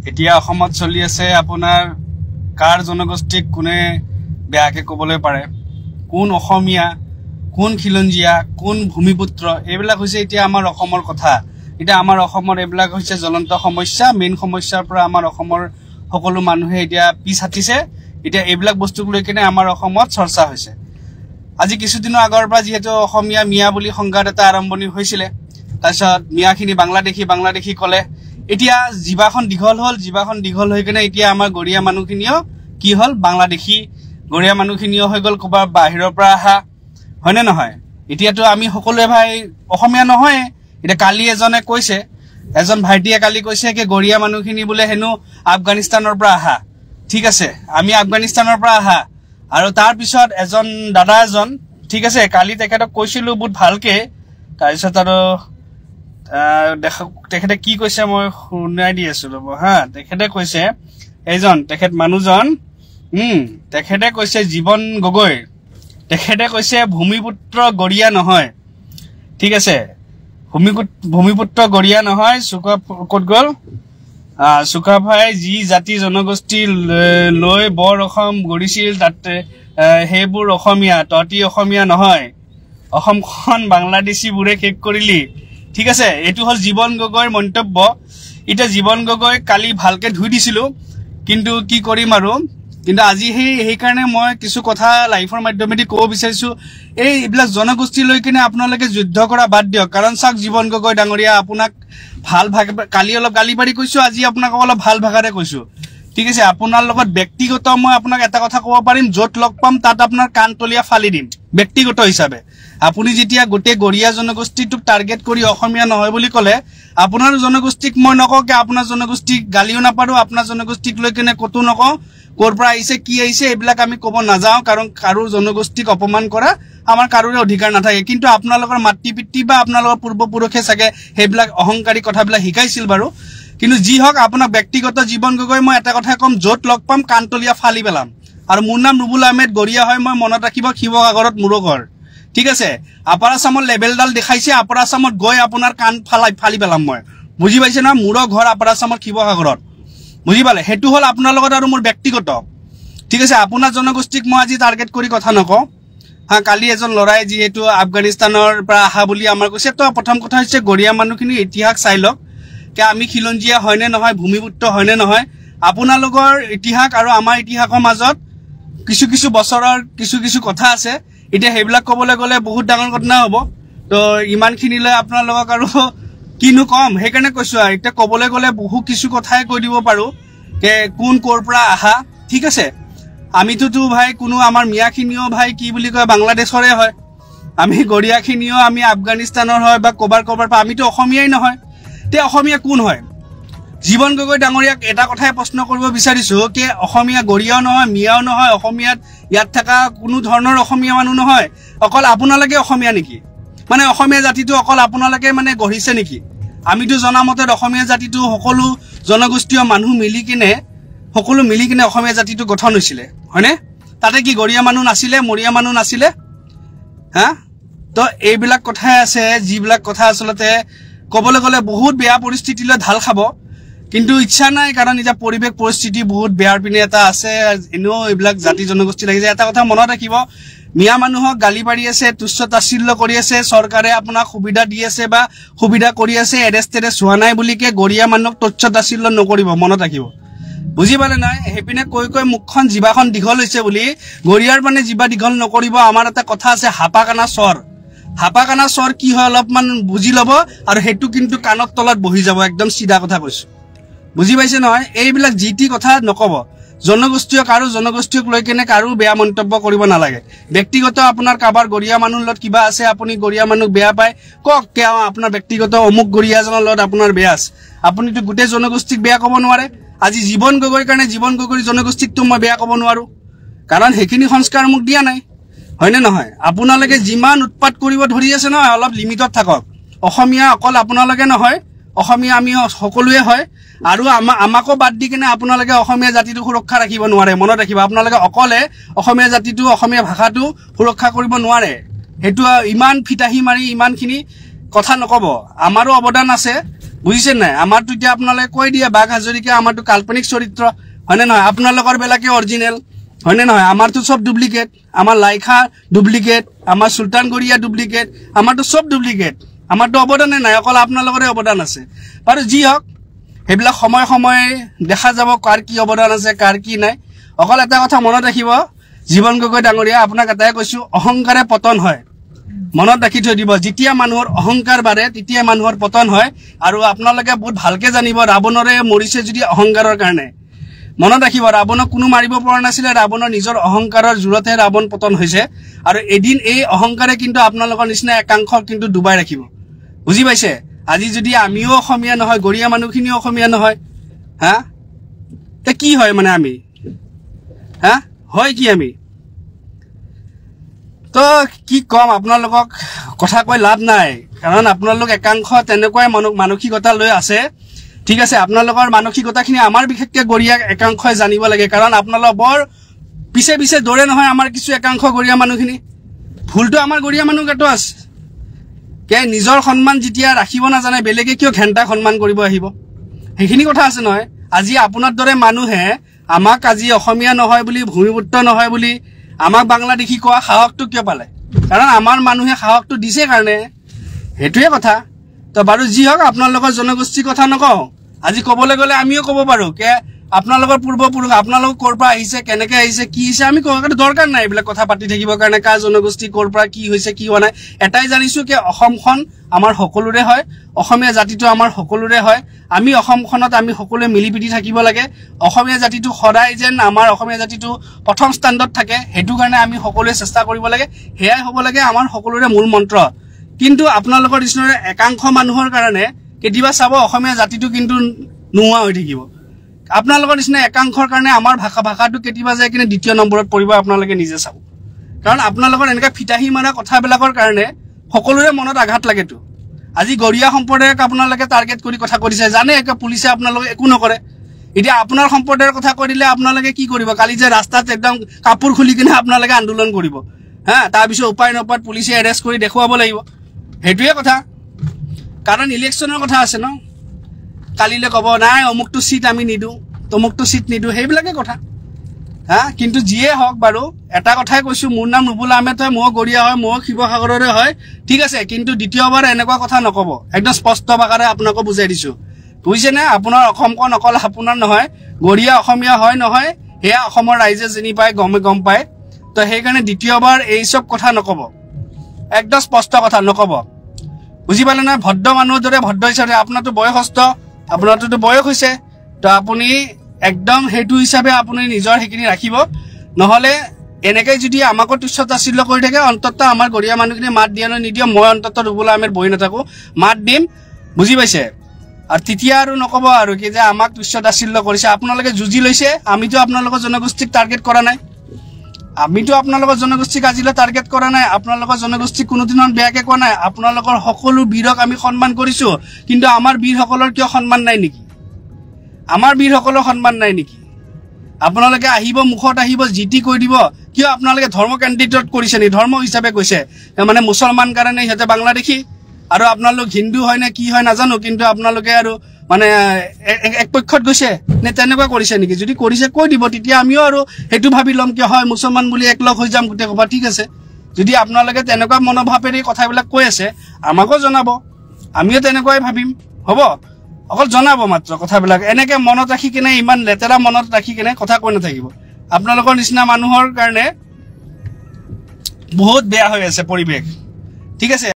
এতিয়া অসমত চলি আছে আপোনাৰ কাৰ জনগোষ্ঠীক কোনে বেয়াকে ক'বলৈ পাৰে, কোন অসমীয়া, কোন খিলঞ্জীয়া, কোন ভূমিপুত্ৰ, এইবিলাক হৈছে এতিয়া আমাৰ অসমৰ কথা। এতিয়া আমাৰ অসমৰ এইবিলাক হৈছে জ্বলন্ত সমস্যা। মেইন সমস্যাৰ পৰা আমাৰ অসমৰ সকলো মানুহে এতিয়া পিছ হাতিছে। এতিয়া এইবিলাক বস্তুক লৈ কিনে আমাৰ অসমত চৰ্চা হৈছে। আজি কিছুদিনৰ আগৰ পৰা যিহেতু অসমীয়া মিয়া বুলি সংঘাত এটা আৰম্ভণি হৈছিলে, তাৰপিছত মিয়াখিনি বাংলাদেশী ক'লে। এতিয়া জিভাখন দীঘল হ'ল, জিভাখন দীঘল হৈ কিনে এতিয়া আমাৰ গৰীয়া মানুহখিনিও কি হ'ল, বাংলাদেশী। গৰীয়া মানুহখিনিও হৈ গ'ল ক'ৰবাৰ বাহিৰৰ পৰা অহা, হয়নে নহয়? এতিয়াতো আমি সকলোৱে ভাই অসমীয়া নহয়। এতিয়া কালি এজন ভাইটিয়ে কালি কৈছে কি গৰীয়া মানুহখিনি বোলে হেনো আফগানিস্তানৰ পৰা আহা। ঠিক আছে, আমি আফগানিস্তানৰ পৰা আহা। আৰু তাৰপিছত দাদা এজন, ঠিক আছে, কালি তেখেতক কৈছিলো বহুত ভালকে। তাৰপিছত আৰু তেখেতে কি কৈছে মই শুনাই দি আছো ৰ'ব হা। তেখেতে কৈছে মানুহজন তেখেতে কৈছে জীৱন গগৈ, তেখেতে কৈছে ভূমিপুত্ৰ গৰীয়া নহয়। ঠিক আছে, ভূমিপুত্ৰ গৰীয়া নহয়। ক'ত গ'ল? চুকাফাই যি জাতি জনগোষ্ঠী লৈ বৰ অসম গঢ়িছিল, তাতে সেইবোৰ অসমীয়া, তহঁতি অসমীয়া নহয়। অসমখন বাংলাদেশীবোৰে শেষ কৰিলি। ঠিক আছে, এইটো হ'ল জীৱন গগৈৰ মন্তব্য। এতিয়া জীৱন গগৈ কালি ভালকে ধুই দিছিলো, কিন্তু কি কৰিম আৰু। কিন্তু আজি সেইকাৰণে মই কিছু কথা লাইফৰ মাধ্যমেদি ক'ব বিচাৰিছো। এইবিলাক জনগোষ্ঠী লৈ কিনে আপোনালোকে যুদ্ধ কৰা বাদ দিয়ক। কাৰণ চাওক জীৱন গগৈ ডাঙৰীয়া, আপোনাক কালি অলপ গালি পাৰি কৈছো, আজি আপোনাক অলপ ভাল ভাষাৰে কৈছো। ঠিক আছে, আপোনাৰ লগত ব্যক্তিগত মই আপোনাক এটা কথা ক'ব পাৰিম, য'ত লগ পাম তাত আপোনাৰ কাণ তলীয়া ফালি দিম ব্যক্তিগত হিচাপে। আপুনি যেতিয়া গোটেই গৰীয়া জনগোষ্ঠীটোক টাৰ্গেট কৰি অসমীয়া নহয় বুলি ক'লে, আপোনাৰ জনগোষ্ঠীক মই নকওঁ কি আপোনাৰ জনগোষ্ঠীক গালিও নাপাৰো, আপোনাৰ জনগোষ্ঠীক লৈ কিনে ক'তো নকওঁ। ক'ৰ পৰা আহিছে কি আহিছে এইবিলাক আমি ক'ব নাযাওঁ, কাৰণ কাৰো জনগোষ্ঠীক অপমান কৰা আমাৰ কাৰোৰে অধিকাৰ নাথাকে। কিন্তু আপোনালোকৰ মাতৃ পিতৃ বা আপোনালোকৰ পূৰ্বপুৰুষে চাগে সেইবিলাক অহংকাৰী কথাবিলাক শিকাইছিল বাৰু। কিন্তু যি হওক, আপোনাক ব্যক্তিগত জীৱন গগৈ মই এটা কথা ক'ম, য'ত লগ পাম কাণতলীয়া ফালি পেলাম। আৰু মোৰ নাম ৰুবুল আহমেদ, গৰীয়া হয় মই, মনত ৰাখিব, শিৱসাগৰত মোৰো ঘৰ। ঠিক আছে, আপাৰ আছামত লেবেলডাল দেখাইছে, আপাৰ আছামত গৈ আপোনাৰ কাণ ফালি পেলাম মই। বুজি পাইছে নহয়? মোৰো ঘৰ আপাৰ আছামত শিৱসাগৰত, বুজি পালে? সেইটো হ'ল আপোনাৰ লগত আৰু মোৰ ব্যক্তিগত। ঠিক আছে, আপোনাৰ জনগোষ্ঠীক মই আজি টাৰ্গেট কৰি কথা নকওঁ হা। কালি এজন ল'ৰাই যিহেতু আফগানিস্তানৰ পৰা অহা বুলি আমাৰ কৈছে, তো প্ৰথম কথা হৈছে গৰীয়া মানুহখিনিৰ ইতিহাস চাই লওক, কি আমি খিলঞ্জীয়া হয়নে নহয়, ভূমিপুত্ৰ হয়নে নহয়। আপোনালোকৰ ইতিহাস আৰু আমাৰ ইতিহাসৰ মাজত কিছু বছৰৰ কিছু কথা আছে। এতিয়া সেইবিলাক ক'বলৈ গ'লে বহুত ডাঙৰ ঘটনা হ'ব। তো ইমানখিনিলৈ আপোনালোকক আৰু কিনো কম, সেইকাৰণে কৈছো। আৰু এতিয়া ক'বলৈ গ'লে কিছু কথাই কৈ দিব পাৰো যে কোন ক'ৰ পৰা আহা। ঠিক আছে, আমিতোতো ভাই কোনো আমাৰ মিয়াখিনিও ভাই কি বুলি কয় বাংলাদেশৰে হয়, আমি গৰীয়াখিনিও আমি আফগানিস্তানৰ হয় বা ক'ৰবাৰ পৰা, আমিতো অসমীয়াই নহয়। তে অসমীয়া কোন হয়? জীৱন গগৈ ডাঙৰীয়াক এটা কথাই প্ৰশ্ন কৰিব বিচাৰিছো কি অসমীয়া গৰীয়াও নহয়, মিয়াও নহয়, অসমীয়াত ইয়াত থকা কোনো ধৰণৰ অসমীয়া মানুহ নহয়, অকল আপোনালোকে অসমীয়া নেকি? মানে অসমীয়া জাতিটো অকল আপোনালোকে মানে গঢ়িছে নেকি? আমিতো জনামতে অসমীয়া জাতিটো সকলো জনগোষ্ঠীয় মানুহ মিলি কিনে অসমীয়া জাতিটো গঠন হৈছিলে, হয়নে? তাতে কি গৰীয়া মানুহ নাছিলে, মৰীয়া মানুহ নাছিলে হা? তো এইবিলাক কথাই আছে, যিবিলাক কথা আচলতে ক'বলৈ গ'লে বহুত বেয়া পৰিস্থিতিলৈ ঢাল খাব, কিন্তু ইচ্ছা নাই। কাৰণ এতিয়া পৰিৱেশ পৰিস্থিতি বহুত বেয়াৰ পিনে এটা আছে। এনেও এইবিলাক জাতি জনগোষ্ঠী লাগিছে। এটা কথা মনত ৰাখিব, মিয়া মানুহক গালি পাৰি আছে, তুচ্ছ তাচ্ছিল্য কৰি আছে, চৰকাৰে আপোনাক সুবিধা দি আছে বা সুবিধা কৰি আছে, এৰেষ্ট হোৱা নাই বুলিকে গৰীয়া মানুহক তুচ্ছ তাচ্ছিল্য নকৰিব, মনত ৰাখিব। বুজি পালে নাই? সেইপিনে কৈ মুখখন জিভাখন দীঘল হৈছে বুলি গৰীয়াৰ মানে জিভা দীঘল নকৰিব। আমাৰ এটা কথা আছে, হাপাকানা চৰ কি হয় অলপমান বুজি ল'ব, আৰু সেইটো কিন্তু কাণৰ তলত বহি যাব, একদম চিধা কথা কৈছো। বুজি পাইছে নহয়? এইবিলাক যি টি কথা নকব। কাৰো জনগোষ্ঠীক লৈ কেনে কাৰো বেয়া মন্তব্য কৰিব নালাগে। ব্যক্তিগত আপোনাৰ কাৰোবাৰ গৰীয়া মানুহৰ লগত কিবা আছে, আপুনি গৰীয়া মানুহ বেয়া পায়, কওক কিয় আপোনাৰ ব্যক্তিগত অমুক গৰীয়াজনৰ লগত আপোনাৰ বেয়া আছে। আপুনিতো গোটেই জনগোষ্ঠীক বেয়া ক'ব নোৱাৰে। আজি জীৱন গগৈৰ কাৰণে জীৱন গগৈৰ জনগোষ্ঠীকতো মই বেয়া ক'ব নোৱাৰো, কাৰণ সেইখিনি সংস্কাৰ মোক দিয়া নাই, হয়নে নহয়? আপোনালোকে যিমান উৎপাত কৰিব ধৰি আছে নহয়, অলপ লিমিটত থাকক। অসমীয়া অকল আপোনালোকে নহয়, অসমীয়া আমি সকলোৱে হয়। আৰু আমাকো বাদ দি কিনে আপোনালোকে অসমীয়া জাতিটো সুৰক্ষা ৰাখিব নোৱাৰে, মনত ৰাখিব। আপোনালোকে অকলে অসমীয়া জাতিটো, অসমীয়া ভাষাটো সুৰক্ষা কৰিব নোৱাৰে। সেইটো ইমান ফিতাহি মাৰি ইমানখিনি কথা নকব। আমাৰো অৱদান আছে, বুজিছে নাই আমাৰটো এতিয়া আপোনালোকে কৈ দিয়ে বাঘ হাজৰিকা আমাৰটো কাল্পনিক চৰিত্ৰ হয়নে নহয় আপোনালোকৰ বেলাকে অৰিজিনেল হয়নে নহয় আমাৰটো সব ডুপ্লিকেট আমাৰ লাইখা ডুপ্লিকেট আমাৰ সুলতান গৰিয়া ডুপ্লিকেট আমাৰটো সব ডুপ্লিকেট আমাৰটো অৱদানে নাই অকল আপোনালোকৰে অৱদান আছে বাৰু যি হওক হেবিলাক সময় সময় দেখা যাব কাৰ কি অৱদান আছে কাৰ কি নাই অকল এটা কথা মনত ৰাখিব জীৱন গগৈ ডাঙৰীয়া আপোনাক এটাই কৈছো অহংকাৰে পতন হয় মনত ৰাখি থৈ দিব যেতিয়া মানুহৰ অহংকাৰ বাঢ়ে তেতিয়া মানুহৰ পতন হয় আৰু আপোনালোকে বহুত ভালকে জানিব ৰাৱণৰে মৰিছে যদি অহংকাৰৰ কাৰণে মনত ৰাখিব ৰাৱণক কোনো মাৰিব পৰা নাছিলে ৰাৱণৰ নিজৰ অহংকাৰৰ জোৰতে ৰাৱণ পতন হৈছে আৰু এদিন এই অহংকাৰে কিন্তু আপোনালোকৰ নিচিনা একাংশ কিন্তু ডুবাই ৰাখিব বুজি পাইছে আজি যদি আমিও অসমীয়া নহয় গৰিয়া মানুহখিনিও অসমীয়া নহয় হা তে কি হয় মানে আমি হা হয় কি আমি তো কি কম আপোনালোকক কথা কৈ লাভ নাই কাৰণ আপোনালোক একাংশ তেনেকুৱাই মানসিকতা লৈ আছে ঠিক আছে আপোনালোকৰ মানসিকতাখিনি আমাৰ বিশেষকৈ গৰিয়া একাংশই জানিব লাগে কাৰণ আপোনালোক বৰ পিছে পিছে দৌৰে নহয় আমাৰ কিছু একাংশ গৰিয়া মানুহখিনি ভুলটো আমাৰ গৰিয়া মানুহ গাতো আছে কে নিজৰ সন্মান যেতিয়া ৰাখিব নাজানে বেলেগে কিয় ঘেন্টা সন্মান কৰিব আহিব সেইখিনি কথা আছে নহয় আজি আপোনাৰ দৰে মানুহে আমাক আজি অসমীয়া নহয় বুলি ভূমিপুত্ৰ নহয় বুলি আমাক বাংলাদেশী কোৱা সাহসটো কিয় পালে কাৰণ আমাৰ মানুহে সাহসটো দিছে কাৰণে হেতুৱে কথা তো বাৰু যি হওক আপোনালোকৰ জনগোষ্ঠীৰ কথা নকওঁ আজি ক'বলৈ গ'লে আমিও ক'ব পাৰো কে আপোনালোকৰ পূৰ্বপুৰুষ আপোনালোক ক'ৰ পৰা আহিছে কেনেকৈ আহিছে কি হৈছে আমি ক'ব কাৰণে দৰকাৰ নাই এইবিলাক কথা পাতি থাকিবৰ কাৰণে কাৰ জনগোষ্ঠী ক'ৰ পৰা কি হৈছে কি হোৱা নাই এটাই জানিছো কে অসমখন আমাৰ সকলোৰে হয় অসমীয়া জাতিটো আমাৰ সকলোৰে হয় আমি অসমখনত আমি সকলোৱে মিলিপিটি থাকিব লাগে অসমীয়া জাতিটো সদায় যেন আমাৰ অসমীয়া জাতিটো প্ৰথম স্থানত থাকে হেতু কাৰণে আমি সকলোৱে চেষ্টা কৰিব লাগে হেয়াই হ'ব লাগে আমাৰ সকলোৰে মূল মন্ত্ৰ কিন্তু আপোনালোকৰ নিচিনা একাংশ মানুহৰ কাৰণে কেতিয়াবা চাব অসমীয়া জাতিটো কিন্তু নোহোৱা হৈ থাকিব আপোনালোকৰ নিচিনা একাংশৰ কাৰণে আমাৰ ভাষাটো কেতিয়াবা যায় কিনে দ্বিতীয় নম্বৰত পৰিব আপোনালোকে নিজে চাব কাৰণ আপোনালোকৰ এনেকা ফিতাহি মাৰা কথাবিলাকৰ কাৰণে সকলোৰে মনত আঘাত লাগেতো আজি গৰিয়া সম্প্ৰদায়ক আপোনালোকে টাৰ্গেট কৰি কথা কৈছে জানে একে পুলিচে আপোনালোকে একো নকৰে এতিয়া আপোনাৰ সম্প্ৰদায়ৰ কথা কৈ দিলে আপোনালোকে কি কৰিব কালি যে ৰাস্তাত একদম কাপোৰ খুলি কিনে আপোনালোকে আন্দোলন কৰিব হা তাৰ পিছত উপায় নপায় পুলিচে এৰেষ্ট কৰি দেখুৱাব লাগিব হেতুৱে কথা কাৰণ ইলেকশ্যনৰ কথা আছে ন কালিলে ক'ব নাই অমুকটো সিট আমি নিদু তমুকটো সিট নিদু সেইবিলাকে কথা হা কিন্তু যিয়ে হওক বাৰু এটা কথাই কৈছো মোৰ নাম নুবুল আহমেদ হয় মই গৰিয়া হয় মই শিৱসাগৰৰে হয় ঠিক আছে কিন্তু দ্বিতীয়বাৰ এনেকুৱা কথা নকব একদম স্পষ্ট ভাষাৰে আপোনাক বুজাই দিছো বুজিছে নে আপোনাৰ অসমখন অকল আপোনাৰ নহয় গৰিয়া অসমীয়া হয় নহয় হেয়া অসমৰ ৰাইজে চিনি পায় গম পায় তো সেইকাৰণে দ্বিতীয়বাৰ এই সব কথা নকব একদম স্পষ্ট কথা নকব বুজি পালে না ভদ্ৰ মানুহৰ দৰে ভদ্ৰ হিচাপে আপোনাৰটো বয়সস্থ আপোনাৰটো বয়স হৈছে তো আপুনি একদম হেতু হিচাপে আপুনি নিজৰ হেকিনি ৰাখিব নহলে এনেকৈ যদি আমাকো তুচ্ছতাচ্ছিল্য কৰি থাকে অন্ততঃ আমাৰ গৰিয়া মানুহখিনি মাত দিয়া নিদিয়ে মই অন্ততঃ ৰুবুল আহমেদ বহি নাথাকো মাত দিম বুজি পাইছে আৰু তেতিয়া আৰু নকব আৰু কি যে আমাক তুচ্ছতাচ্ছিল্য কৰিছে আপোনালোকে যুঁজি লৈছে আমিতো আপোনালোকৰ জনগোষ্ঠীক টাৰ্গেট কৰা নাই আমিতো আপোনালোকৰ জনগোষ্ঠীক আজিলৈ টাৰ্গেট কৰা নাই আপোনালোকৰ জনগোষ্ঠীক কোনোদিনৰ বেয়াকে কোৱা নাই আপোনালোকৰ সকলো বীৰক আমি সন্মান কৰিছো কিন্তু আমাৰ বীৰসকলৰ কিয় সন্মান নাই নেকি আমাৰ বীৰসকলৰ সন্মান নাই নেকি আপোনালোকে আহিব মুখত আহিব জিটি কৈ দিব কিয় আপোনালোকে ধৰ্ম কেন্দ্ৰিত কৰিছে নি ধৰ্ম হিচাপে কৈছে মানে মুছলমান কাৰণে হেতে বাংলাদেশী আৰু আপোনালোক হিন্দু হয় নে কি হয় নাজানো কিন্তু আপোনালোকে আৰু মানে এক পক্ষত গৈছে নে তেনেকুৱা কৰিছে নেকি যদি কৰিছে কৈ দিব তেতিয়া আমিও আৰু হেতু ভাবি লম কি হয় মুছলমান বুলি একলগ হৈ যাম গুটে কবা ঠিক আছে যদি আপোনালোকে তেনেকুৱা মনোভাৱেৰে কথাবিলাক কৈ আছে আমাকো জনাব আমিও তেনেকুৱাই ভাবিম হ'ব অকল জনাব মাত্ৰ কথাবিলাক এনেকে মনত ৰাখি কিনে ইমান লেতেৰা মনত ৰাখি কিনে কথা কৈ নাথাকিব আপোনালোকৰ নিচিনা মানুহৰ কাৰণে বহুত বেয়া হৈ আছে পৰিৱেশ ঠিক আছে